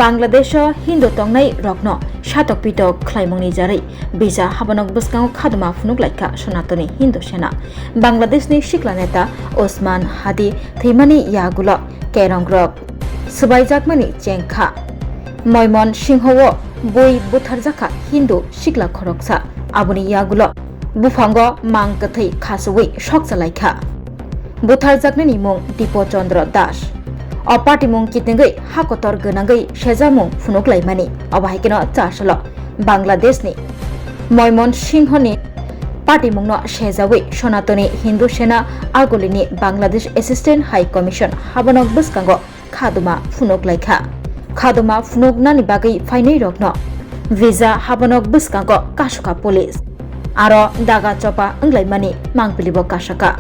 बांग्लादेश हिंदू तंगनाय रग्न सातक पिटक खलायमंगनि जारै बिजा हाबानक बसकांव खादमा फुनुक लायखा सनातनी हिंदू सेना बांग्लादेशनि सिख्ला नेता ओस्मान हादी थैमानि यागुल केरंग्रब सुबाइजाकमानि चेंखा मयमन सिंहव बय बुथारजाखा हिंदू सिख्ला खरकसा आबुनि यागुल बुफांग मांग कथै खासुवै सकजालायखा बुथारजाकनानि मुं दीपक चंद्र दास पार्टी मुं कितंगै हाकतर गोनांगै सेजा मुं फुनुकलायमानि अबाहायकेन चासल बांग्लादेशनि मयमन सिंहनि पार्टी मुंनो सेजावै सनातनी हिंदू सेना आगोलिनि बांग्लादेश एसिस्टेंट हाई कमिशन हाबानक बसकांग खादुमा फुनुकलायखा खादुमा फुनुकनानि बागै फाइनै रग्न भिजा हाबानक बसकांग कासुका पुलिस आरो दागा चपा अंग्लायमानि मांगपिलिबो कासाका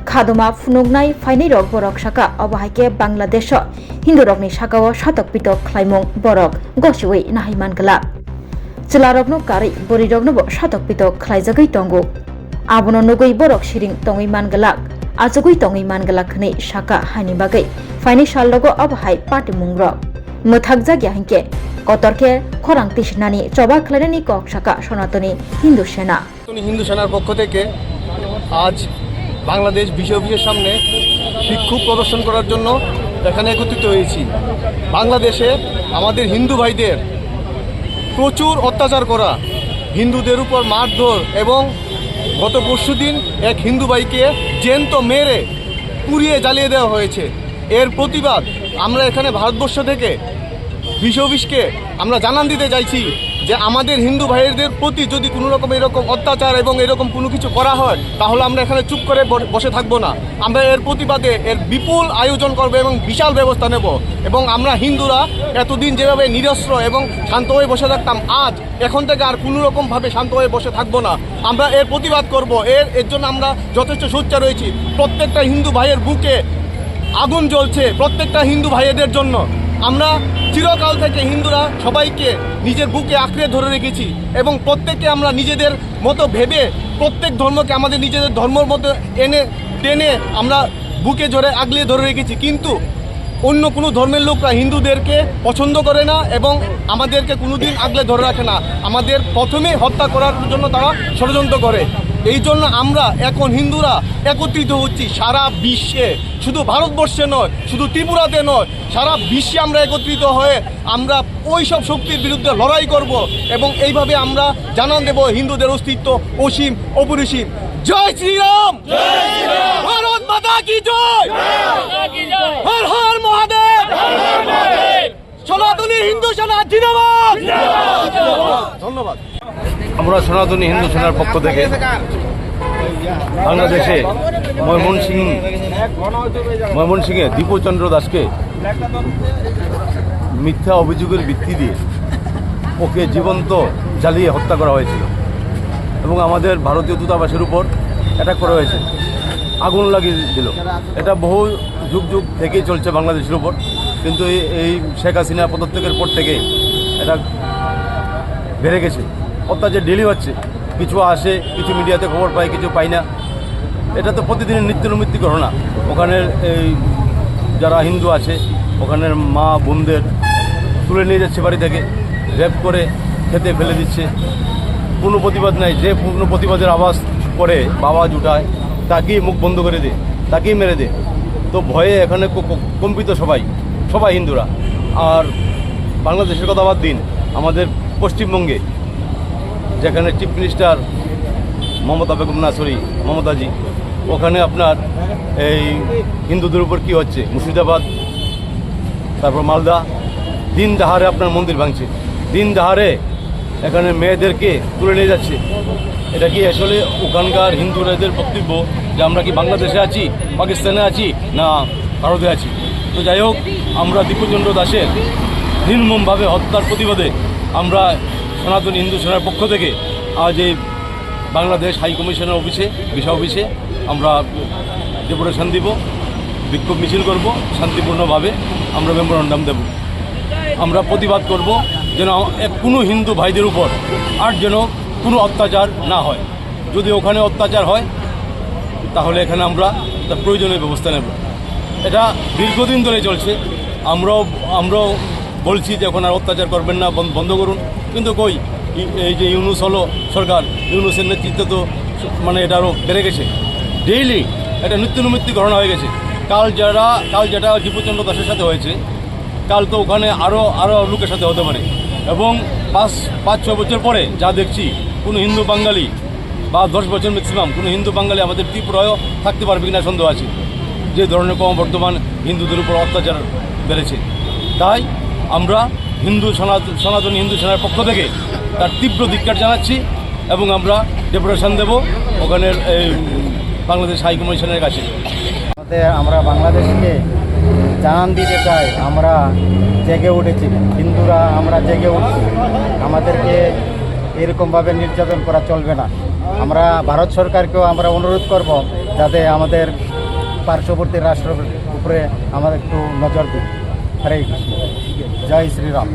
खादुमा फुनुकनाय फाइनै रग बरक साका अबाहायके बांग्लादेश हिंदू रगनि साकाव सातक पिटक खलायमं बरक गसिवै नाहायमानगला चिला रगनो कारै बोरि रगनोबो सातक पिटक खलायजागै तंगो आबनो नुगै बरक सिरिं तंगै मानगलाक आजुगै तंगै मानगलाक खनै साका हानि बागै फाइनै साल रगो अबाहाय पार्टी मुंग्र मोथाक जागिया हिंके कतरके खरां तिसनानि चबा खलायनानि कक साका सनातनी हिंदू सेना सेनार पक्ष থেকে আজ বাংলাদেশ বিষয় অফিসের সামনে বিক্ষোভ প্রদর্শন করার জন্য এখানে একত্রিত হয়েছি। বাংলাদেশে আমাদের হিন্দু ভাইদের প্রচুর অত্যাচার করা, হিন্দুদের উপর মারধর এবং গত পরশুদিন এক হিন্দু ভাইকে জ্যান্ত মেরে পুড়িয়ে জ্বালিয়ে দেওয়া হয়েছে। এর প্রতিবাদ আমরা এখানে ভারতবর্ষ থেকে বিষয় অফিসকে আমরা জানান দিতে চাইছি যে আমাদের হিন্দু ভাইদের প্রতি যদি কোনো রকম এরকম অত্যাচার এবং এরকম কোনো কিছু করা হয় তাহলে আমরা এখানে চুপ করে বসে থাকবো না। আমরা এর প্রতিবাদে এর বিপুল আয়োজন করব এবং বিশাল ব্যবস্থা নেব এবং আমরা হিন্দুরা এতদিন যেভাবে নিরস্ত্র এবং শান্ত হয়ে বসে থাকতাম আজ এখন থেকে আর কোনো রকমভাবে শান্ত হয়ে বসে থাকবো না। আমরা এর প্রতিবাদ করব। এর জন্য আমরা যথেষ্ট সোচ্চার রয়েছি। প্রত্যেকটা হিন্দু ভাইয়ের বুকে আগুন জ্বলছে প্রত্যেকটা হিন্দু ভাইদের জন্য। আমরা চিরকাল থেকে হিন্দুরা সবাইকে নিজের বুকে আঁকড়ে ধরে রেখেছি এবং প্রত্যেককে আমরা নিজেদের মতো ভেবে প্রত্যেক ধর্মকে আমাদের নিজেদের ধর্মের মতো টেনে আমরা বুকে জোরে আগলে ধরে রেখেছি। কিন্তু অন্য কোনো ধর্মের লোকরা হিন্দুদেরকে পছন্দ করে না এবং আমাদেরকে কোনোদিন আগলে ধরে রাখে না। আমাদের প্রথমে হত্যা করার জন্য তারা ষড়যন্ত্র করে। এই জন্য আমরা এখন হিন্দুরা একত্রিত হচ্ছি সারা বিশ্বে, শুধু ভারতবর্ষে নয়, শুধু ত্রিপুরাতে নয়, সারা বিশ্বে আমরা একত্রিত হয়ে আমরা ওই সব শক্তির বিরুদ্ধে লড়াই করব এবং এইভাবে আমরা জানান দেব হিন্দুদের অস্তিত্ব অসীম অপরিসীম। জয় শ্রীরাম, ভারত মাতা কি জয়, হর হর মহাদেব, সনাতনী হিন্দু সেনা জিন্দাবাদ। ধন্যবাদ। আমরা সনাতনী হিন্দু সেনার পক্ষ থেকে বাংলাদেশে ময়মনসিংহে দীপচন্দ্র দাসকে মিথ্যা অভিযোগের ভিত্তি দিয়ে ওকে জীবন্ত জ্বালিয়ে হত্যা করা হয়েছিল এবং আমাদের ভারতীয় দূতাবাসের উপর অ্যাটাক করা হয়েছে, আগুন লাগিয়ে দিল। এটা বহু যুগ যুগ থেকেই চলছে বাংলাদেশের উপর, কিন্তু এই শেখ হাসিনা পদত্যাগের পর থেকে এটা বেড়ে গেছে। অত্যাচার ডেলি হচ্ছে, কিছু আসে, কিছু মিডিয়াতে খবর পাই, কিছু পাই না। এটা তো প্রতিদিনের নিত্য নৈমিত্তিক ঘটনা। ওখানের এই যারা হিন্দু আছে ওখানের মা বোনদের তুলে নিয়ে যাচ্ছে বাড়ি থেকে, রেপ করে খেতে ফেলে দিচ্ছে। কোনো প্রতিবাদ নাই। যে পূর্ণ প্রতিবাদের আওয়াজ করে বাবা জুটায় তাকেই মুখ বন্ধ করে দেয়, তাকেই মেরে দেয়। তো ভয়ে এখানে কম্পিত সবাই হিন্দুরা। আর বাংলাদেশের কথা বাদ দিন, আমাদের পশ্চিমবঙ্গে যেখানে চিফ মিনিস্টার মমতা বেগম নাসরি মমতাজি, ওখানে আপনার এই হিন্দুদের উপর কী হচ্ছে, মুর্শিদাবাদ, তারপর মালদা, দিন দাহারে আপনার মন্দির ভাঙছে, দিন দাহারে এখানে মেয়েদেরকে তুলে নিয়ে যাচ্ছে। এটা কি আসলে ওখানকার হিন্দুদের বক্তব্য যে আমরা কি বাংলাদেশে আছি, পাকিস্তানে আছি, না ভারতে আছি? তো যাই হোক, আমরা দীপচন্দ্র দাসের নির্মমভাবে হত্যার প্রতিবাদে আমরা সনাতনী হিন্দু সেনার পক্ষ থেকে আজ এই বাংলাদেশ হাই কমিশনের অফিসে, বিষয় অফিসে আমরা ডেপুটেশন দিব, বিক্ষোভ মিছিল করব, শান্তিপূর্ণভাবে আমরা মেমোরান্ডাম দেব। আমরা প্রতিবাদ করব যেন কোনো হিন্দু ভাইদের উপর আর যেন কোনো অত্যাচার না হয়। যদি ওখানে অত্যাচার হয় তাহলে এখানে আমরা তার প্রয়োজনীয় ব্যবস্থা নেব। এটা দীর্ঘদিন ধরে চলছে। আমরাও বলছি যে এখন আর অত্যাচার করবেন না, বন্ধ করুন, কিন্তু কই এই যে ইউনুস হলো সরকার, ইউনুসের নেতৃত্ব তো মানে এটা আরও বেড়ে গেছে। ডেইলি এটা নিত্যনৈমিত্তিক ঘটনা হয়ে গেছে। কাল যেটা দীপুচন্দ্র দাসের সাথে হয়েছে, কাল তো ওখানে আরও লোকের সাথে হতে পারে। এবং 5-6 বছর পরে যা দেখছি, কোনো হিন্দু বাঙালি বা 10 বছর ম্যাক্সিমাম কোনো হিন্দু বাঙালি আমাদের ত্রিপুরায়ও থাকতে পারবে কিনা সন্দেহ আছে, যে ধরনের ক্রমবর্ধমান হিন্দুদের উপর অত্যাচার বেড়েছে। তাই আমরা সনাতনী হিন্দু সেনার পক্ষ থেকে তার তীব্র ধিক্কার জানাচ্ছি এবং আমরা ডেপুটেশন দেব ওখানের বাংলাদেশ হাই কমিশনের কাছে। আমরা বাংলাদেশকে জানান দিতে চাই, আমরা জেগে উঠেছি, হিন্দুরা আমরা জেগে উঠছি। আমাদেরকে এরকমভাবে নির্যাতন করা চলবে না। আমরা ভারত সরকারকেও আমরা অনুরোধ করব যাতে আমাদের পার্শ্ববর্তী রাষ্ট্রের উপরে আমাদের একটু নজর দিন। হরে কৃষ্ণ, জয় Shriram.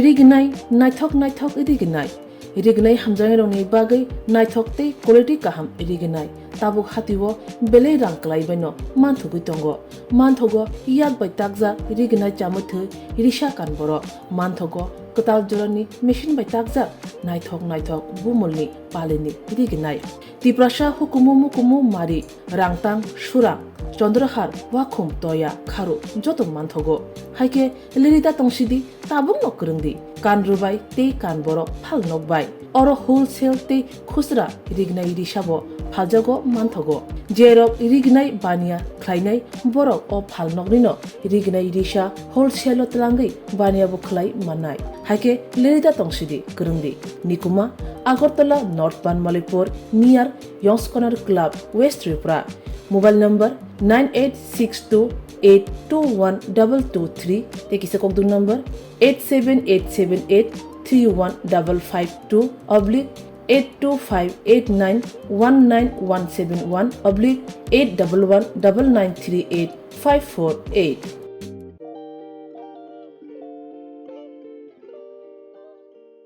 Rignai naithok rignai hamjangai rongni bagai naithok tei quality kaham rignai tabuk hatiwo bele rang klaibaino manthugui tongo manthogo yak bai takja rignai chamuthu risha kanboro manthogo kotal jorani machine bai takja naithok bumulni palini rignai tiprasha hukumu mari rangtang surang চন্দ্রহার ওয়াখুম তয়া খারু যত মানথগো হাইকে লিরিতা তংসিদি তাবুং নকরংদি কান রুবাই তে কান বরক ফাল নকবাই or wholesale তে খুচরা রিগনাই রিসাবো ফালজাগো মানথগো জেরক রিগনাই বানিয়া খ্লাইনাই বরক ও ফাল নকরিনো রিগনাই রিসা হোলসেল তলাঙ্গै বানিয়াবো খ্লাই মানাই হাইকে লিরিতা তংসিদি করংদি নিকুমা আগরতলা নর্থ বানমালিপুর নিয়ার ইয়ংসকনার club west Tripura mobile number 9862821223 tekisa kokdung number 878715525/825891971/8119938 548